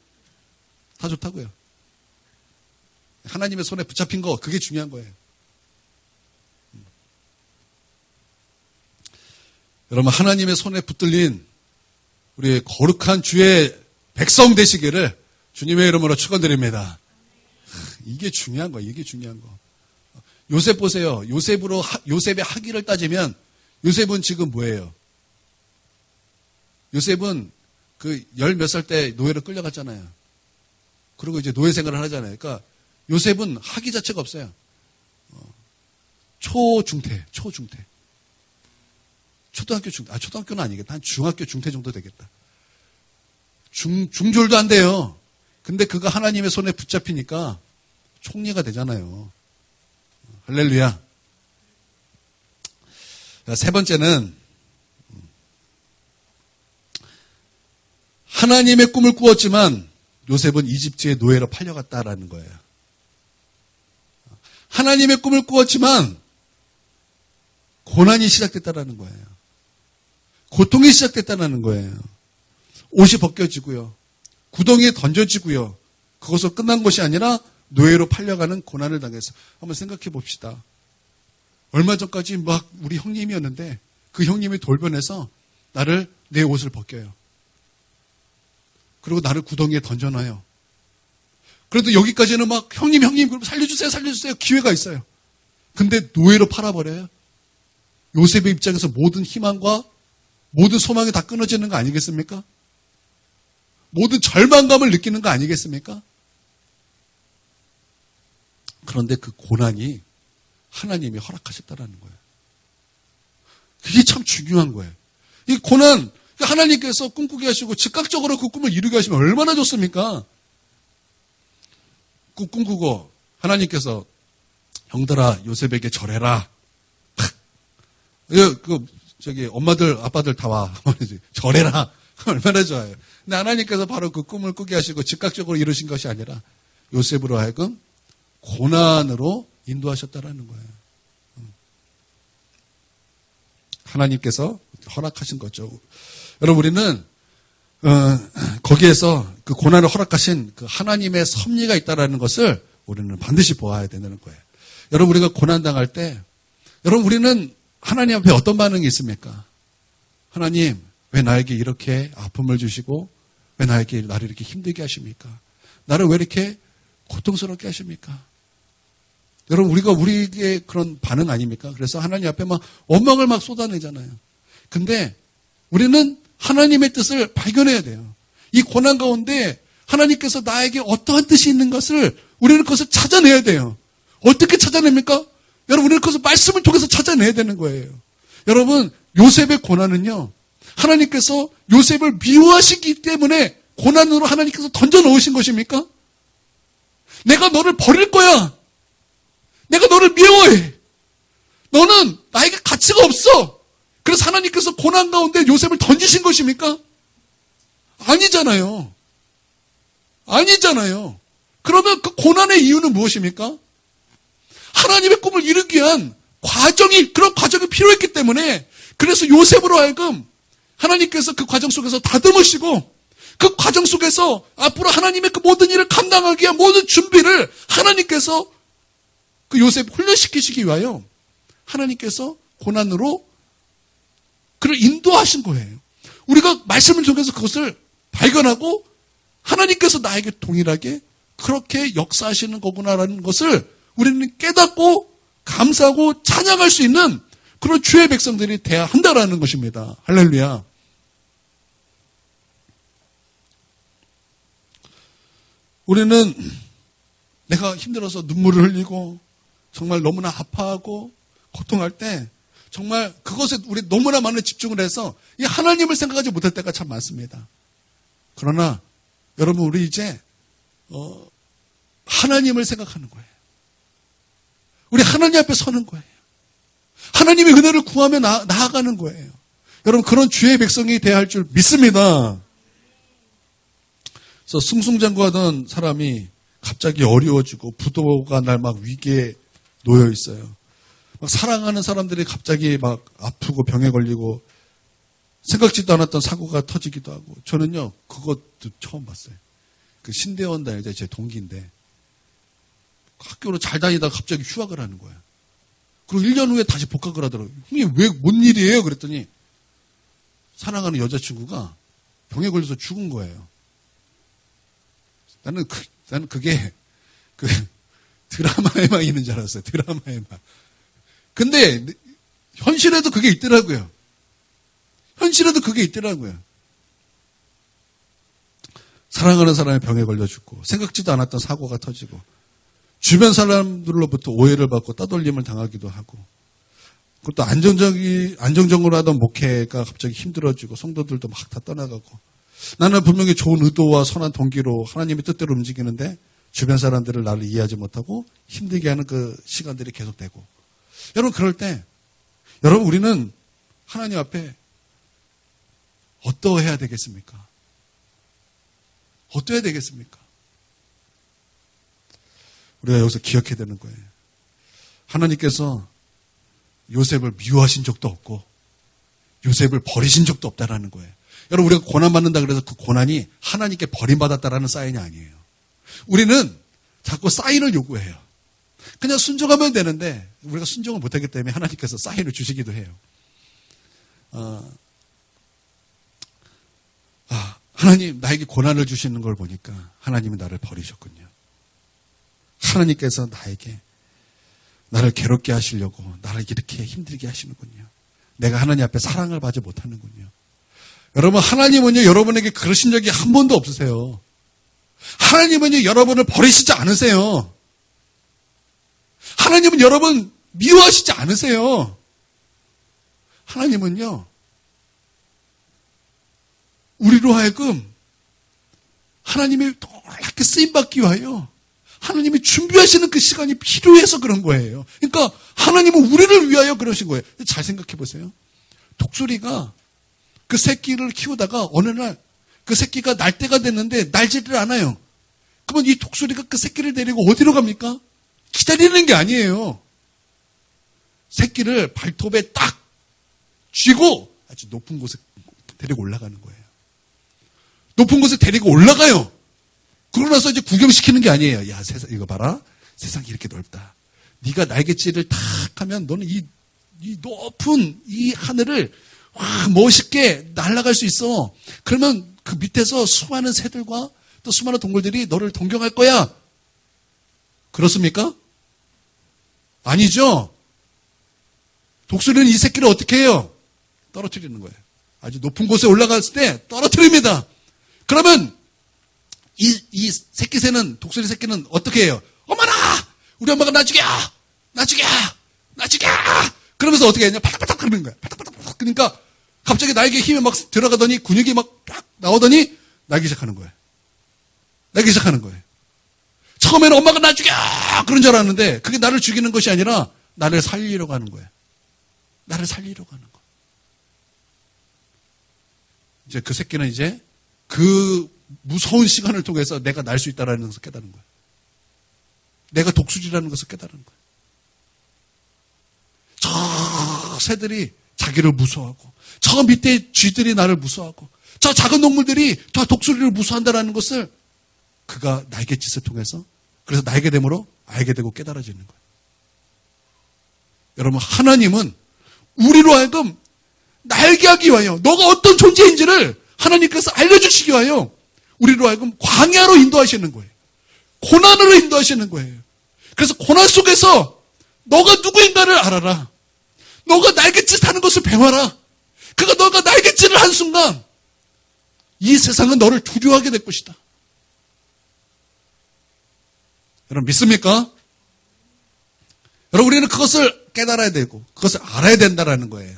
다 좋다고요. 하나님의 손에 붙잡힌 거, 그게 중요한 거예요. 여러분, 하나님의 손에 붙들린 우리 거룩한 주의 백성 되시기를 주님의 이름으로 축원드립니다. 이게 중요한 거예요. 이게 중요한 거. 요셉 보세요. 요셉의 학위를 따지면 요셉은 지금 뭐예요? 요셉은 그 열 몇 살 때 노예로 끌려갔잖아요. 그리고 이제 노예 생활을 하잖아요. 그러니까 요셉은 학위 자체가 없어요. 초중퇴. 초등학교는 아니겠다. 한 중학교 중퇴 정도 되겠다. 중졸도 안 돼요. 근데 그가 하나님의 손에 붙잡히니까 총리가 되잖아요. 할렐루야. 세 번째는 하나님의 꿈을 꾸었지만 요셉은 이집트의 노예로 팔려갔다라는 거예요. 하나님의 꿈을 꾸었지만 고난이 시작됐다라는 거예요. 고통이 시작됐다는 거예요. 옷이 벗겨지고요. 구덩이에 던져지고요. 그것으로 끝난 것이 아니라 노예로 팔려가는 고난을 당해서 한번 생각해 봅시다. 얼마 전까지 막 우리 형님이었는데 그 형님이 돌변해서 내 옷을 벗겨요. 그리고 나를 구덩이에 던져놔요. 그래도 여기까지는 막 형님 그럼 살려주세요 기회가 있어요. 근데 노예로 팔아버려요. 요셉의 입장에서 모든 희망과 모든 소망이 다 끊어지는 거 아니겠습니까? 모든 절망감을 느끼는 거 아니겠습니까? 그런데 그 고난이 하나님이 허락하셨다라는 거예요. 그게 참 중요한 거예요. 이 고난, 하나님께서 꿈꾸게 하시고 즉각적으로 그 꿈을 이루게 하시면 얼마나 좋습니까? 그 꿈꾸고 하나님께서 형들아 요셉에게 절해라. 엄마들 아빠들 다 와. 절해라. 얼마나 좋아요. 근데 하나님께서 바로 그 꿈을 꾸게 하시고 즉각적으로 이루신 것이 아니라 요셉으로 하여금 고난으로 인도하셨다라는 거예요. 하나님께서 허락하신 거죠. 여러분, 우리는 거기에서 그 고난을 허락하신 그 하나님의 섭리가 있다라는 것을 우리는 반드시 보아야 되는 거예요. 여러분, 우리가 고난당할 때, 여러분, 우리는 하나님 앞에 어떤 반응이 있습니까? 하나님, 왜 나에게 이렇게 아픔을 주시고, 왜 나를 이렇게 힘들게 하십니까? 나를 왜 이렇게 고통스럽게 하십니까? 여러분, 우리의 그런 반응 아닙니까? 그래서 하나님 앞에 막 원망을 막 쏟아내잖아요. 근데 우리는 하나님의 뜻을 발견해야 돼요. 이 고난 가운데 하나님께서 나에게 어떠한 뜻이 있는 것을 우리는 그것을 찾아내야 돼요. 어떻게 찾아냅니까? 여러분, 우리는 그것을 말씀을 통해서 찾아내야 되는 거예요. 여러분, 요셉의 고난은요, 하나님께서 요셉을 미워하시기 때문에 고난으로 하나님께서 던져놓으신 것입니까? 내가 너를 버릴 거야. 내가 너를 미워해. 너는 나에게 가치가 없어. 그래서 하나님께서 고난 가운데 요셉을 던지신 것입니까? 아니잖아요. 그러면 그 고난의 이유는 무엇입니까? 하나님의 꿈을 이루기 위한 그런 과정이 필요했기 때문에, 그래서 요셉으로 하여금 하나님께서 그 과정 속에서 다듬으시고, 그 과정 속에서 앞으로 하나님의 그 모든 일을 감당하기 위한 모든 준비를 하나님께서 그 요셉 훈련시키시기 위하여 하나님께서 고난으로 그를 인도하신 거예요. 우리가 말씀을 통해서 그것을 발견하고 하나님께서 나에게 동일하게 그렇게 역사하시는 거구나라는 것을 우리는 깨닫고 감사하고 찬양할 수 있는 그런 주의 백성들이 돼야 한다라는 것입니다. 할렐루야. 우리는 내가 힘들어서 눈물을 흘리고 정말 너무나 아파하고 고통할 때 정말 그것에 우리 너무나 많은 집중을 해서 이 하나님을 생각하지 못할 때가 참 많습니다. 그러나 여러분, 우리 이제 하나님을 생각하는 거예요. 우리 하나님 앞에 서는 거예요. 하나님의 은혜를 구하며 나아가는 거예요. 여러분, 그런 주의 백성이 돼야 할 줄 믿습니다. 그래서 승승장구하던 사람이 갑자기 어려워지고 부도가 날 막 위기에 놓여 있어요. 막 사랑하는 사람들이 갑자기 막 아프고 병에 걸리고 생각지도 않았던 사고가 터지기도 하고. 저는요, 그것도 처음 봤어요. 그 신대원 다니자 제 동기인데 학교로 잘 다니다가 갑자기 휴학을 하는 거예요. 그리고 1년 후에 다시 복학을 하더라고요. 형님, 왜, 뭔 일이에요? 그랬더니 사랑하는 여자친구가 병에 걸려서 죽은 거예요. 나는 그게 드라마에만 있는 줄 알았어요. 드라마에만. 근데 현실에도 그게 있더라고요. 현실에도 그게 있더라고요. 사랑하는 사람이 병에 걸려 죽고 생각지도 않았던 사고가 터지고 주변 사람들로부터 오해를 받고 따돌림을 당하기도 하고 그것도 안정적으로 하던 목회가 갑자기 힘들어지고 성도들도 막 다 떠나가고 나는 분명히 좋은 의도와 선한 동기로 하나님의 뜻대로 움직이는데 주변 사람들을 나를 이해하지 못하고 힘들게 하는 그 시간들이 계속되고 여러분 그럴 때 여러분 우리는 하나님 앞에 어떠해야 되겠습니까? 어떠해야 되겠습니까? 우리가 여기서 기억해야 되는 거예요. 하나님께서 요셉을 미워하신 적도 없고 요셉을 버리신 적도 없다라는 거예요. 여러분 우리가 고난받는다 그래서 그 고난이 하나님께 버림받았다라는 사인이 아니에요. 우리는 자꾸 사인을 요구해요. 그냥 순종하면 되는데 우리가 순종을 못하기 때문에 하나님께서 사인을 주시기도 해요. 하나님 나에게 고난을 주시는 걸 보니까 하나님은 나를 버리셨군요. 하나님께서 나를 괴롭게 하시려고 나를 이렇게 힘들게 하시는군요. 내가 하나님 앞에 사랑을 받지 못하는군요. 여러분 하나님은요 여러분에게 그러신 적이 한 번도 없으세요. 하나님은요 여러분을 버리시지 않으세요. 하나님은 여러분 미워하시지 않으세요. 하나님은요 우리로 하여금 하나님의 놀랍게 쓰임받기 위하여 하나님이 준비하시는 그 시간이 필요해서 그런 거예요. 그러니까 하나님은 우리를 위하여 그러신 거예요. 잘 생각해 보세요. 독수리가 그 새끼를 키우다가 어느 날 그 새끼가 날 때가 됐는데 날지를 않아요. 그러면 이 독수리가 그 새끼를 데리고 어디로 갑니까? 기다리는 게 아니에요. 새끼를 발톱에 딱 쥐고 아주 높은 곳에 데리고 올라가는 거예요. 높은 곳에 데리고 올라가요. 그러고 나서 이제 구경시키는 게 아니에요. 야, 세상, 이거 봐라. 세상이 이렇게 넓다. 네가 날갯짓을 탁 하면 너는 이 높은 이 하늘을 멋있게 날아갈 수 있어. 그러면 그 밑에서 수많은 새들과 또 수많은 동물들이 너를 동경할 거야. 그렇습니까? 아니죠. 독수리는 이 새끼를 어떻게 해요? 떨어뜨리는 거예요. 아주 높은 곳에 올라갔을 때 떨어뜨립니다. 그러면 이 새끼 새는 독수리 새끼는 어떻게 해요? 어머나! 우리 엄마가 나 죽여! 그러면서 어떻게 했냐? 파닥파닥 그러는 거야. 파닥파닥. 그러니까 갑자기 날개에 힘이 막 들어가더니 근육이 막 딱 나오더니 날기 시작하는 거예요. 처음에는 엄마가 나 죽여! 그런 줄 알았는데 그게 나를 죽이는 것이 아니라 나를 살리려고 하는 거예요. 이제 그 새끼는 이제 그 무서운 시간을 통해서 내가 날 수 있다는 것을 깨달은 거예요. 내가 독수리라는 것을 깨달은 거예요. 저 새들이 자기를 무서워하고 저 밑에 쥐들이 나를 무서워하고 저 작은 동물들이 저 독수리를 무서워한다는 것을 그가 날갯짓을 통해서 그래서 날개됨으로 알게 되고 깨달아지는 거예요. 여러분 하나님은 우리로 하여금 날개하기 위하여 너가 어떤 존재인지를 하나님께서 알려주시기 위하여 우리로 하여금 광야로 인도하시는 거예요. 고난으로 인도하시는 거예요. 그래서 고난 속에서 너가 누구인가를 알아라. 너가 날갯짓 하는 것을 배워라. 너가 날갯짓을 한 순간 이 세상은 너를 두려워하게 될 것이다. 여러분 믿습니까? 여러분 우리는 그것을 깨달아야 되고 그것을 알아야 된다는 거예요.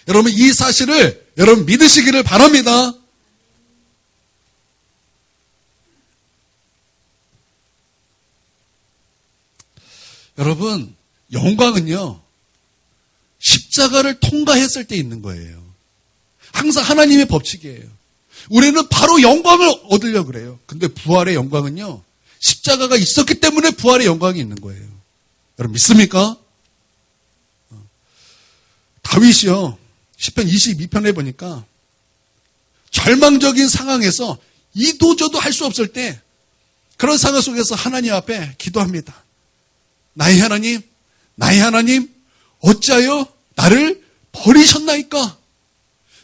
여러분 이 사실을 여러분 믿으시기를 바랍니다. 여러분 영광은요 십자가를 통과했을 때 있는 거예요. 항상 하나님의 법칙이에요. 우리는 바로 영광을 얻으려고 그래요. 근데 부활의 영광은요 십자가가 있었기 때문에 부활의 영광이 있는 거예요. 여러분 믿습니까? 다윗이요 시편 22편에 보니까 절망적인 상황에서 이도저도 할 수 없을 때 그런 상황 속에서 하나님 앞에 기도합니다. 나의 하나님 어찌하여 나를 버리셨나이까?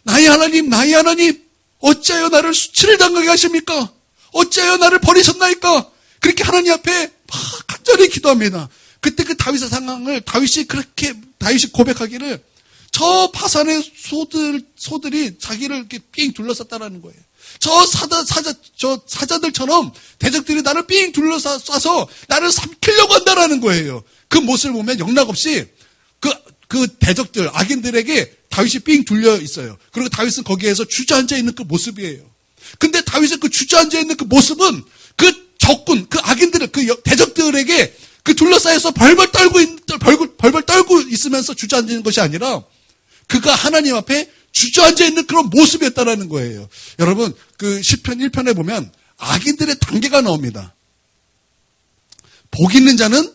나의 하나님, 나의 하나님, 어찌하여 나를 수치를 당하게 하십니까? 어찌하여 나를 버리셨나이까? 그렇게 하나님 앞에 막 간절히 기도합니다. 그때 그 다윗의 상황을 다윗이 고백하기를 저 바산의 소들이 자기를 이렇게 삥 둘러쌌다라는 거예요. 저 사자들처럼 대적들이 나를 삥 둘러싸서 나를 삼키려고 한다라는 거예요. 그 모습을 보면 영락없이 그 대적들, 악인들에게 다윗이 삥 둘려 있어요. 그리고 다윗은 거기에서 주저앉아 있는 그 모습이에요. 근데 다윗의 그 주저앉아 있는 그 모습은 그 적군, 그 악인들, 그 대적들에게 그 둘러싸여서 벌벌 떨고 있으면서 주저앉아 있는 것이 아니라 그가 하나님 앞에 주저앉아 있는 그런 모습이었다라는 거예요. 여러분, 그 시편 1편에 보면 악인들의 단계가 나옵니다. 복 있는 자는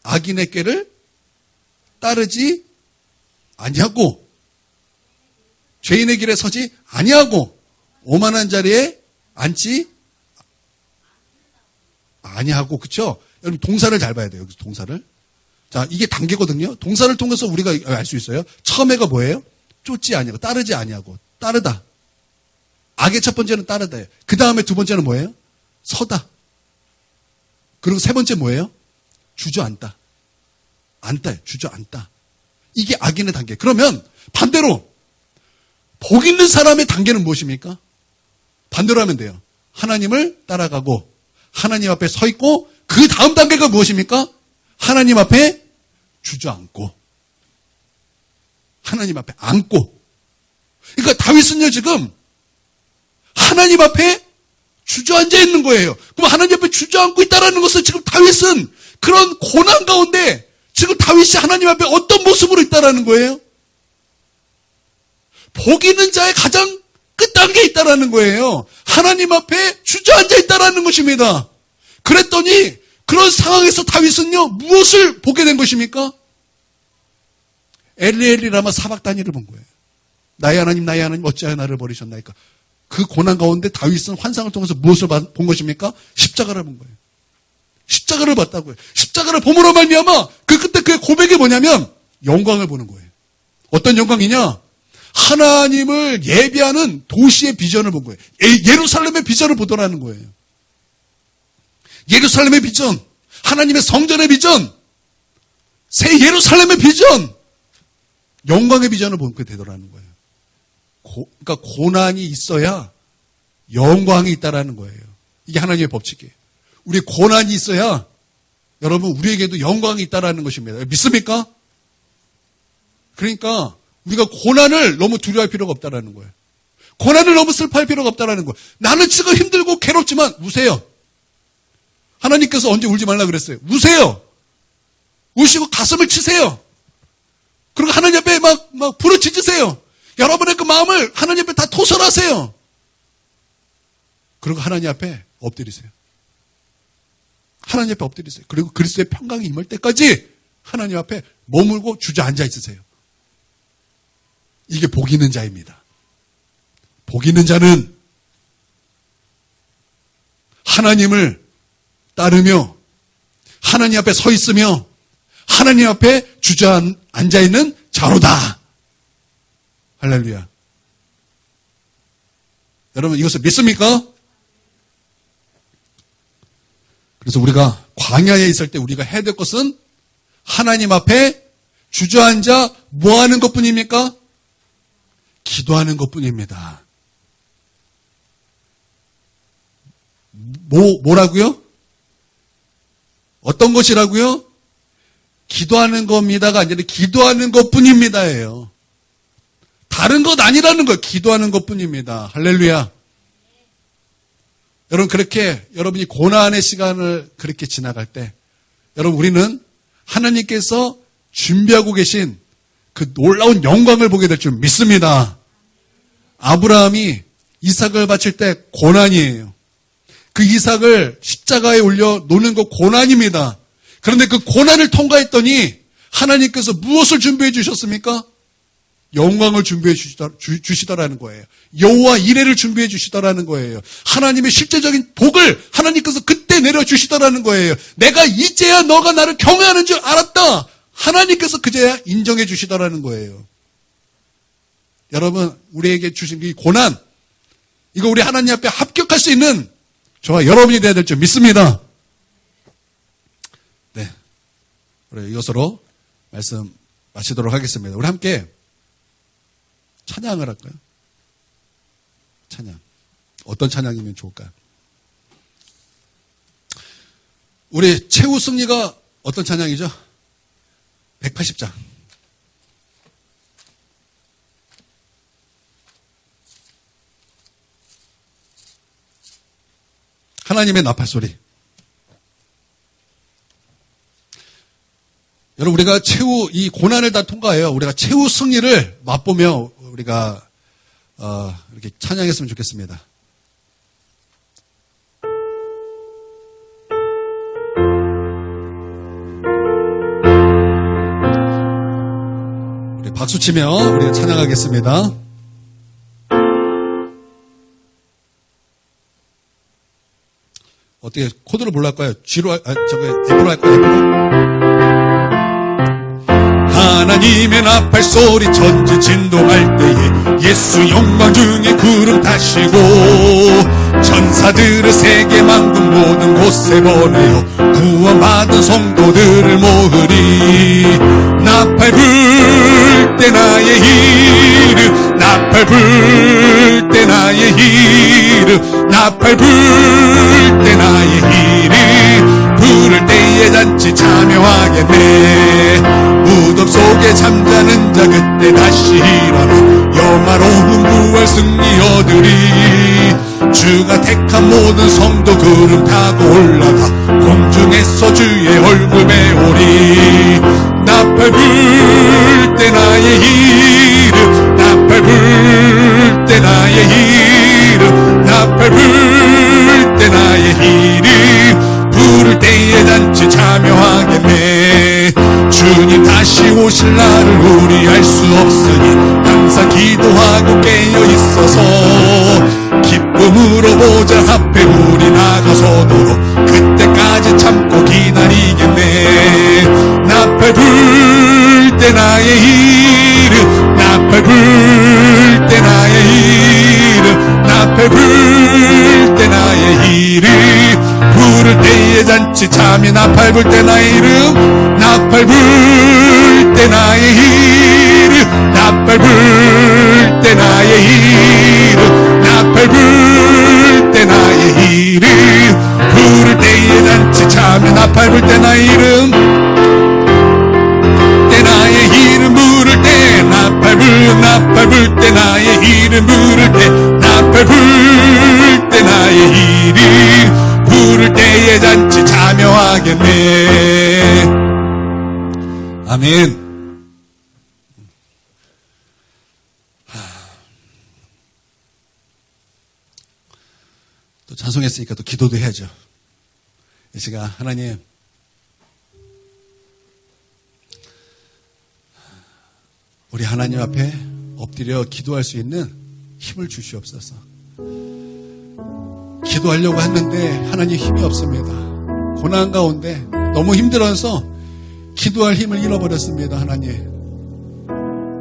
악인의 꾀를 따르지 아니하고 죄인의 길에 서지 아니하고 오만한 자리에 앉지 아니하고. 그렇죠? 여러분 동사를 잘 봐야 돼요. 여기서 동사를. 자, 이게 단계거든요. 동사를 통해서 우리가 알 수 있어요. 처음에가 뭐예요? 쫓지 아니하고 따르지 아니하고. 따르다. 악의 첫 번째는 따르다예요. 그 다음에 두 번째는 뭐예요? 서다. 그리고 세 번째 뭐예요? 주저앉다. 앉다. 주저앉다. 이게 악인의 단계. 그러면 반대로 복 있는 사람의 단계는 무엇입니까? 반대로 하면 돼요. 하나님을 따라가고 하나님 앞에 서 있고 그 다음 단계가 무엇입니까? 하나님 앞에 주저앉고 하나님 앞에 앉고. 그러니까 다윗은요 지금 하나님 앞에 주저앉아 있는 거예요. 그럼 하나님 앞에 주저앉고 있다는 것은 지금 다윗은 그런 고난 가운데 지금 다윗이 하나님 앞에 어떤 모습으로 있다는 거예요? 복 있는 자의 가장 끝단계에 있다는 거예요. 하나님 앞에 주저앉아 있다는 것입니다. 그랬더니 그런 상황에서 다윗은요 무엇을 보게 된 것입니까? 엘리 라마 사박다니를 본 거예요. 나의 하나님 어찌하여 나를 버리셨나이까. 그 고난 가운데 다윗은 환상을 통해서 무엇을 본 것입니까? 십자가를 본 거예요. 십자가를 봤다고요. 십자가를 봄으로 말미암아 그때 그 고백이 뭐냐면 영광을 보는 거예요. 어떤 영광이냐? 하나님을 예비하는 도시의 비전을 본 거예요. 예루살렘의 비전을 보더라는 거예요. 예루살렘의 비전, 하나님의 성전의 비전, 새 예루살렘의 비전, 영광의 비전을 보게 되더라는 거예요. 그러니까 고난이 있어야 영광이 있다라는 거예요. 이게 하나님의 법칙이에요. 우리 고난이 있어야 여러분 우리에게도 영광이 있다라는 것입니다. 믿습니까? 그러니까 우리가 고난을 너무 두려워할 필요가 없다라는 거예요. 고난을 너무 슬퍼할 필요가 없다라는 거예요. 나는 지금 힘들고 괴롭지만 우세요. 하나님께서 언제 울지 말라 그랬어요? 우세요. 우시고 가슴을 치세요. 그리고 하나님 앞에 막 부르짖으세요. 여러분의 그 마음을 하나님 앞에 다 토설하세요. 그리고 하나님 앞에 엎드리세요. 하나님 앞에 엎드리세요. 그리고 그리스도의 평강이 임할 때까지 하나님 앞에 머물고 주저앉아 있으세요. 이게 복 있는 자입니다. 복 있는 자는 하나님을 따르며 하나님 앞에 서 있으며 하나님 앞에 주저앉아 있는 자로다. 할렐루야. 여러분 이것을 믿습니까? 그래서 우리가 광야에 있을 때 우리가 해야 될 것은 하나님 앞에 주저앉아 뭐 하는 것뿐입니까? 기도하는 것뿐입니다. 뭐라고요? 어떤 것이라고요? 기도하는 겁니다가 아니라 기도하는 것뿐입니다예요. 다른 것 아니라는 거예요. 기도하는 것뿐입니다. 할렐루야. 여러분 그렇게 여러분이 고난의 시간을 그렇게 지나갈 때 여러분 우리는 하나님께서 준비하고 계신 그 놀라운 영광을 보게 될 줄 믿습니다. 아브라함이 이삭을 바칠 때 고난이에요. 그 이삭을 십자가에 올려 놓는 거 고난입니다. 그런데 그 고난을 통과했더니 하나님께서 무엇을 준비해 주셨습니까? 영광을 준비해 주시더라는 거예요. 여호와 이레를 준비해 주시더라는 거예요. 하나님의 실제적인 복을 하나님께서 그때 내려주시더라는 거예요. 내가 이제야 너가 나를 경외하는 줄 알았다. 하나님께서 그제야 인정해 주시더라는 거예요. 여러분, 우리에게 주신 이 고난, 이거 우리 하나님 앞에 합격할 수 있는 저와 여러분이 되어야 될 줄 믿습니다. 네. 우리 이것으로 말씀 마치도록 하겠습니다. 우리 함께 찬양을 할까요? 찬양. 어떤 찬양이면 좋을까요? 우리 최후 승리가 어떤 찬양이죠? 180장. 하나님의 나팔소리. 여러분, 우리가 최후 이 고난을 다 통과해요. 우리가 최후 승리를 맛보며 우리가 이렇게 찬양했으면 좋겠습니다. 우리 박수치며 우리가 찬양하겠습니다. 어떻게 코드를 뭘로 할까요? G로 F로 할까요? F로? 하나님의 나팔소리 천지 진동할 때에 예수 영광 중에 구름 타시고 천사들을 세계 만국 모든 곳에 보내어 구원받은 성도들을 모으리. 나팔 불 때 나의 이름, 나팔 불 때 나의 이름, 나팔 불 때 나의 이름, 부를 때에 잔치 참여하겠네. 무덤 속에 잠자는 자 그때 다시 일어나 영화로운 부활 승리 얻으리. 주가 택한 모든 성도 구름 타고 올라가 공중에서 주의 얼굴 배우리. 나팔 불 때 나의 이름, 나팔 불 때 나의 이름, 나팔 불 때 나의 이름, 부를 때에 잔치 참여하겠네. 주님 다시 오실 날을 우리 알 수 없으니 항상 기도하고 깨어 있어서 기쁨으로 보좌 앞에 우리 나가서도록 그때까지 참고 기다리겠네. 나팔 불 때 나의 이름, 나팔 불 때 나의 이름, 나팔 불 때 나의 이름, 부를 때에 잔치 참여. 나팔 불 때 나의 이름, 나팔 불 때 나의 이름, 나팔 불 때 나의 이름, 나팔 불 때 나의 이름, 부를 때에 잔치 참여. 나팔 불 때 나의 이름, 때 나의 이름 부를 때, 나팔 불 때 나의 이름 부를 때, 나팔 불 때 나의 이름, 부를 때에 잔치 참여하겠네. 아멘. 또 찬송했으니까 또 기도도 해야죠. 이 시간 하나님, 우리 하나님 앞에 엎드려 기도할 수 있는 힘을 주시옵소서. 기도하려고 했는데 하나님 힘이 없습니다. 고난 가운데 너무 힘들어서 기도할 힘을 잃어버렸습니다. 하나님,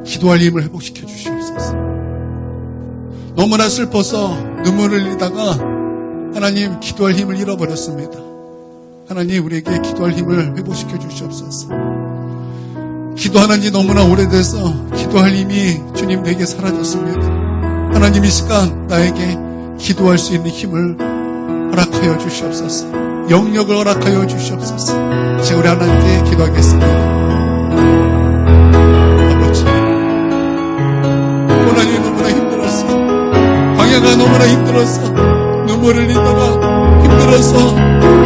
기도할 힘을 회복시켜 주시옵소서. 너무나 슬퍼서 눈물을 흘리다가 하나님 기도할 힘을 잃어버렸습니다. 하나님, 우리에게 기도할 힘을 회복시켜 주시옵소서. 기도하는 지 너무나 오래돼서 기도할 힘이 주님 내게 사라졌습니다. 하나님, 이 시간 나에게 기도할 수 있는 힘을 허락하여 주시옵소서. 영역을 허락하여 주시옵소서. 지금 우리 하나님께 기도하겠습니다. 아버지, 고난이 너무나 힘들었어. 광야가 너무나 힘들었어. 눈물을 흘리다가 힘들어서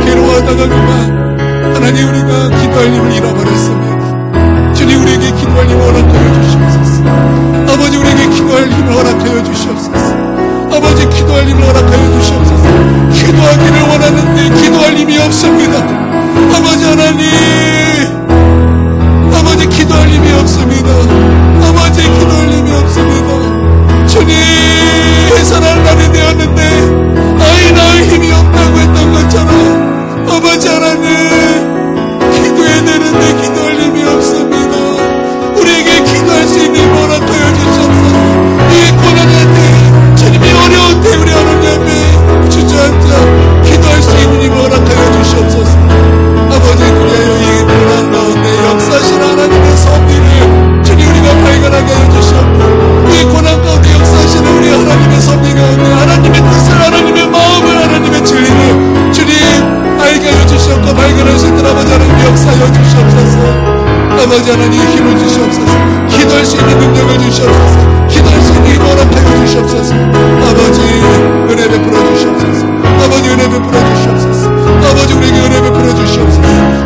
괴로워하다가 그만 하나님, 우리가 기도할 힘을 잃어버렸습니다. 주님, 우리에게 기도할 힘을 허락하여 주시옵소서. 아버지, 우리에게 기도할 힘을 허락하여 주시옵소서. 아버지, 기도할 힘을 허락하여 주시옵소서. 기도하기를 원하는데 기도할 힘이 없습니다. 아버지 하나님, 아버지 기도할 힘이 없습니다. 아버지 기도할 힘이 없습니다. 주님, 해산할 날이 되었는데 아이 낳을 힘이 없다고 했던 것처럼 아버지 하나님, 기도해야 되는데 기도할 힘이 없습니다. 힘을 주시옵소서. 기도할 수 있는 능력을 주시옵소서. 기도할 수 있는 힘을 허락하여 주시옵소서. 아버지 은혜 베풀어 주시옵소서. 아버지 은혜 베풀어 주시옵소서. 아버지 우리에게 은혜 베풀어 주시옵소서.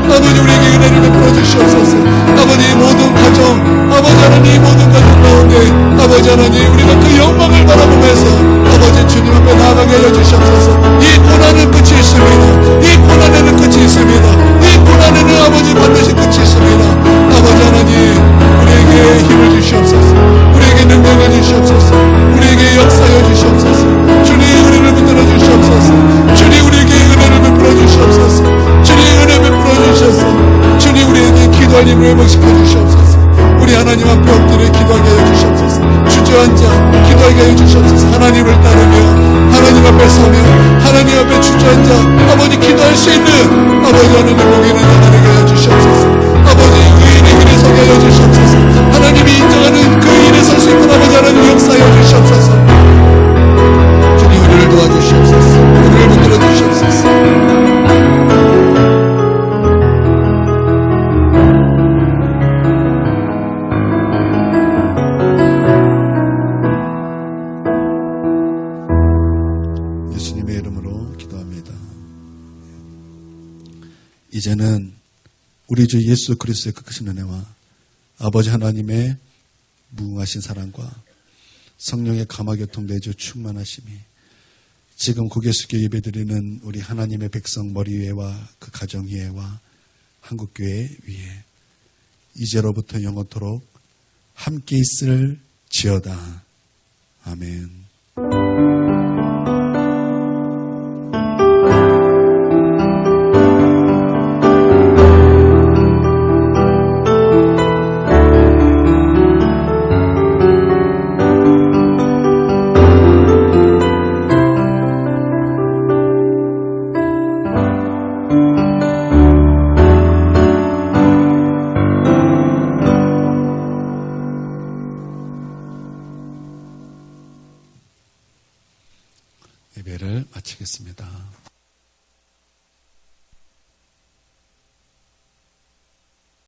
아버지 우리에게 은혜를 베풀어 주시옵소서. 아버지 모든 가정, 아버지 하나님 모든 가정 가운데 아버지 하나님 우리가 그 영광을 바라보면서 아버지 주님 앞에 나아가게 하여 주시옵소서. 이 고난은 끝이 있습니다. 이 고난에는 끝이 있습니다. 이 고난에는 아버지 반드시 끝이 있습니다. 아버지 하나님 우리에게 힘을 주시옵소서. 우리에게 능력을 주시옵소서. 우리에게 역사여 주시옵소서. 주님 우리를 붙들어 주시옵소서. 주님 우리에게 은혜를 베풀어 주시옵소서. 주님 은혜 베풀어 주셔서 주님 우리에게 기도할 힘을 회복시켜 주시옵소서. 우리 하나님 앞에 엎드려 기도하게 하여 주시옵소서. 주저앉아 기도하게 하여 주시옵소서. 하나님을 따르며 하나님 앞에 서며 하나님 앞에 주저앉아 아버지 기도할 수 있는 아버지 하나님 목에 있는 하나님께 하여 주시옵소서. 아버지 의인의 길에 서게 하여 주시옵소서. 하나님이 인정하는 그 일에 설 수 있는 아버지 하나님 역사하여 주시옵소서. 주님 우리를 도와주시옵소서. 우리를 붙들어 주시옵소서. 예수님의 이름으로 기도합니다. 이제는 우리 주 예수 그리스도의 그 크신 은혜와 아버지 하나님의 무궁하신 사랑과 성령의 감화교통 내주 충만하심이 지금 고개 숙여 예배드리는 우리 하나님의 백성 머리 위에와 그 가정 위에와 한국교회 위에 이제로부터 영원토록 함께 있을지어다. 아멘. 예배를 마치겠습니다.